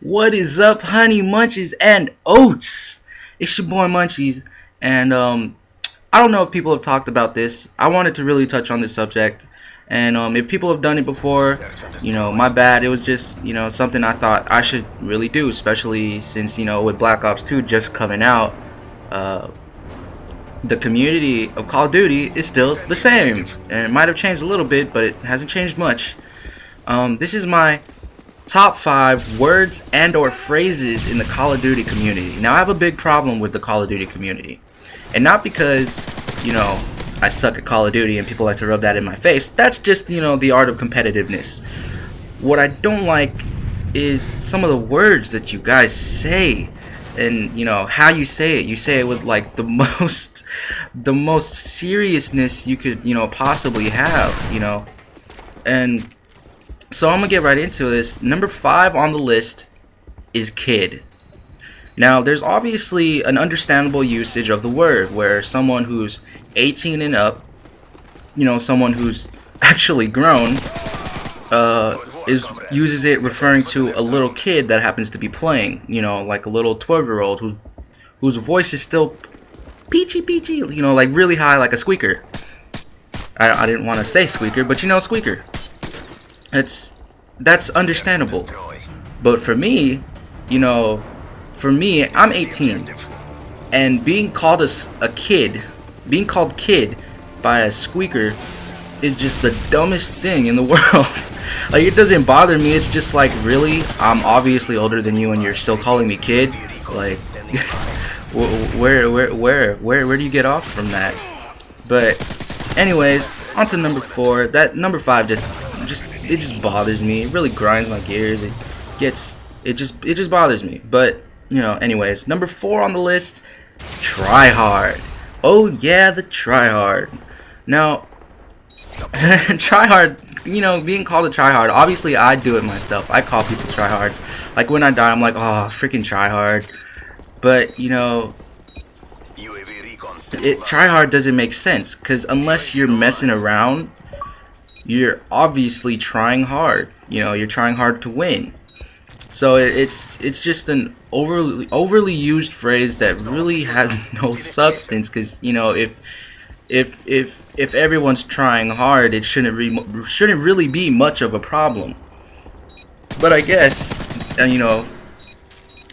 What is up, honey munchies and oats? It's your boy Munchiez, and I don't know if people have talked about this. I wanted to really touch on this subject, and if people have done it before, my bad. It was just something I thought I should really do, especially since with Black Ops 2 just coming out, the community of Call of Duty is still the same, and it might have changed a little bit, but it hasn't changed much. This is my top 5 words and or phrases in the Call of Duty community. Now, I have a big problem with the Call of Duty community, and not because I suck at Call of Duty and people like to rub that in my face. That's just the art of competitiveness. What I don't like is some of the words that you guys say, and how you say it. You say it with like the most seriousness you could possibly have, and so I'm gonna get right into this. Number 5 on the list is kid. Now, there's obviously an understandable usage of the word where someone who's 18 and up, someone who's actually grown, uses it referring to a little kid that happens to be playing, like a little 12-year-old whose voice is still peachy, like really high, like a squeaker. I didn't want to say squeaker, but squeaker. That's understandable. But for me, I'm 18, and being called kid by a squeaker is just the dumbest thing in the world. Like, it doesn't bother me. It's just like, really? I'm obviously older than you and you're still calling me kid? Like, where do you get off from that? But anyways, on to number 4. That number 5 just bothers me. It really grinds my gears. It just bothers me. But anyways, number 4 on the list, try hard. Oh yeah, the try hard. Now, try hard, being called a try hard, obviously I do it myself. I call people try hards. Like, when I die, I'm like, oh, freaking try hard. But try hard doesn't make sense, because unless you're messing around, you're obviously trying hard. You're trying hard to win. So it's just an overly used phrase that really has no substance, because if everyone's trying hard, it shouldn't really be much of a problem. But I guess and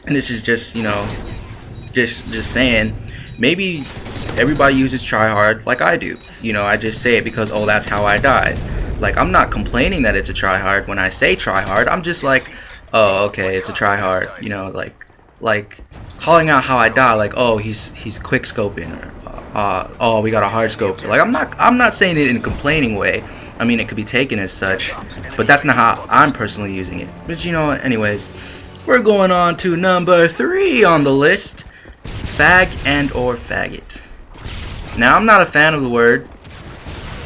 this is just just saying, maybe everybody uses try hard like I do. I just say it because, oh, that's how I died. Like, I'm not complaining that it's a try hard when I say try hard. I'm just like, oh, okay, it's a try hard. Like calling out how I die, like, oh, he's quick scoping, or oh, we got a hard scope. Like, I'm not saying it in a complaining way. I mean, it could be taken as such, but that's not how I'm personally using it. But anyways, we're going on to number 3 on the list, fag and or faggot. Now, I'm not a fan of the word,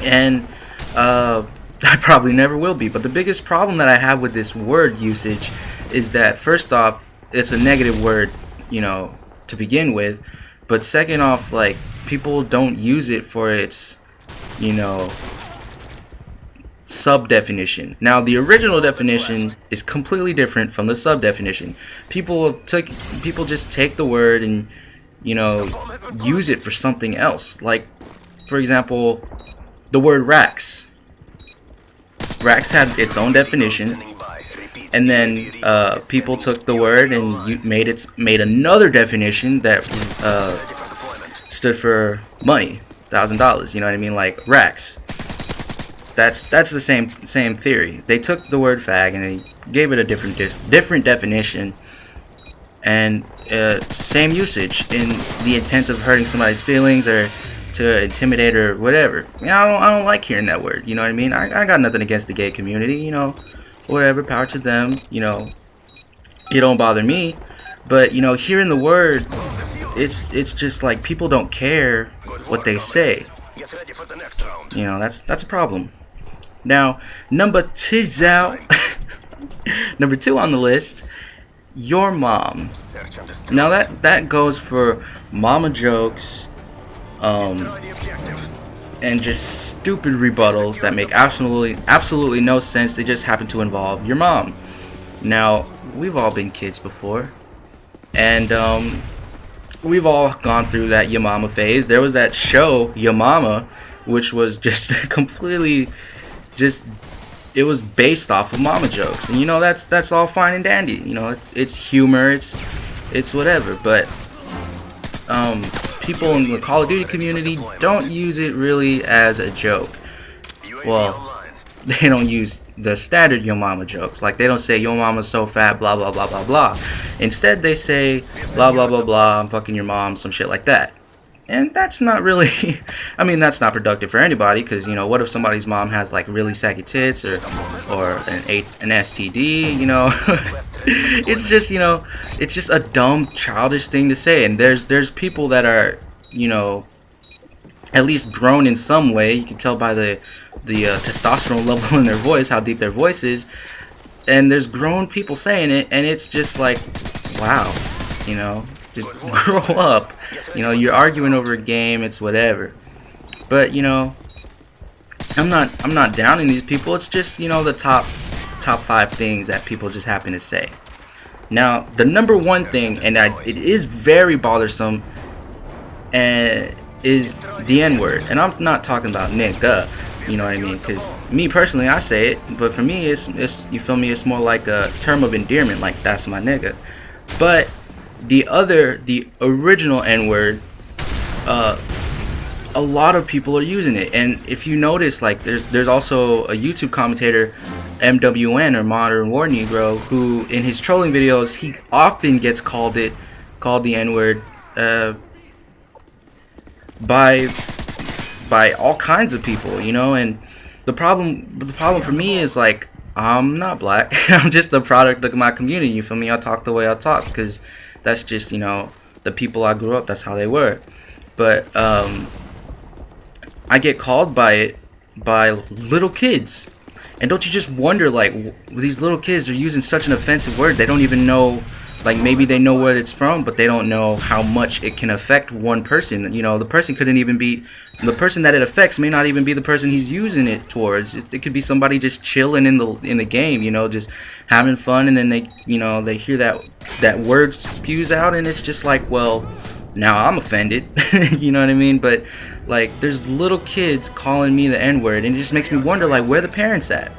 and I probably never will be, but the biggest problem that I have with this word usage is that, first off, it's a negative word, to begin with, but second off, like, people don't use it for its, sub-definition. Now, the original definition is completely different from the sub-definition. People just take the word and, use it for something else. Like, for example, the word racks. Racks had its own definition, and then people took the word and made another definition that stood for money, $1,000. You know what I mean? Like, racks. That's the same theory. They took the word fag and they gave it a different definition, and same usage in the intent of hurting somebody's feelings or to intimidate or whatever. I don't like hearing that word. You know what I mean? I got nothing against the gay community. Whatever, power to them. It don't bother me. But hearing the word, it's just like, people don't care what they say. That's a problem. Now, number 2 on the list, your mom. Now that goes for mama jokes, and just stupid rebuttals that make absolutely no sense. They just happen to involve your mom. Now, we've all been kids before, and we've all gone through that Your Mama phase. There was that show, Your Mama, which was just completely just, it was based off of mama jokes, and you know, that's all fine and dandy. You know, it's humor, it's whatever. But people in the Call of Duty community don't use it really as a joke. Well, they don't use the standard Yo Mama jokes. Like, they don't say Yo Mama's so fat, blah blah blah blah blah. Instead, they say blah blah blah blah, I'm fucking your mom, some shit like that. And that's not really, I mean, that's not productive for anybody, because, you know, what if somebody's mom has like really saggy tits, or an STD, you know? It's just, you know, it's just a dumb, childish thing to say. And there's people that are, you know, at least grown in some way. You can tell by the testosterone level in their voice, how deep their voice is. And there's grown people saying it, and it's just like, wow, you know, just grow up. You know, you're arguing over a game, it's whatever. But, you know, I'm not downing these people. It's just, you know, the top 5 things that people just happen to say. Now, the number one thing, and it is very bothersome, and is the N-word. And I'm not talking about nigga, you know what I mean? Because me personally, I say it, but for me, it's you feel me? It's more like a term of endearment, like that's my nigga. But the original N-word, a lot of people are using it. And if you notice, like, there's also a YouTube commentator, MWN, or Modern War Negro, who in his trolling videos, he often gets called the N-word by all kinds of people, you know. And the problem for me is, like, I'm not black. I'm just a product of my community, you feel me? I talk the way I talk because that's just, you know, the people I grew up, that's how they were. But I get called by it by little kids. And don't you just wonder, like, these little kids are using such an offensive word, they don't even know, like, maybe they know where it's from, but they don't know how much it can affect one person. You know, the person couldn't even be, the person that it affects may not even be the person he's using it towards. It could be somebody just chilling in the game, you know, just having fun, and then they, you know, they hear that word spews out, and it's just like, well, now I'm offended. You know what I mean? But, like, there's little kids calling me the N-word, and it just makes me wonder, like, where the parents at?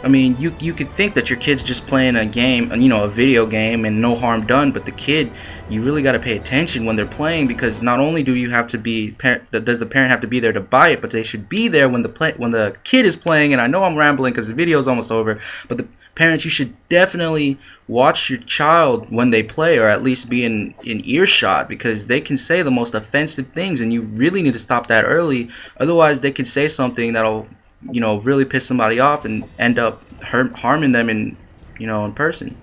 I mean, you could think that your kid's just playing a game, you know, a video game, and no harm done, but the kid, you really got to pay attention when they're playing, because not only do you have to be, does the parent have to be there to buy it, but they should be there when the kid is playing. And I know I'm rambling because the video is almost over, but the parents, you should definitely watch your child when they play, or at least be in earshot, because they can say the most offensive things, and you really need to stop that early. Otherwise, they can say something that'll, you know, really piss somebody off and end up harming them in person.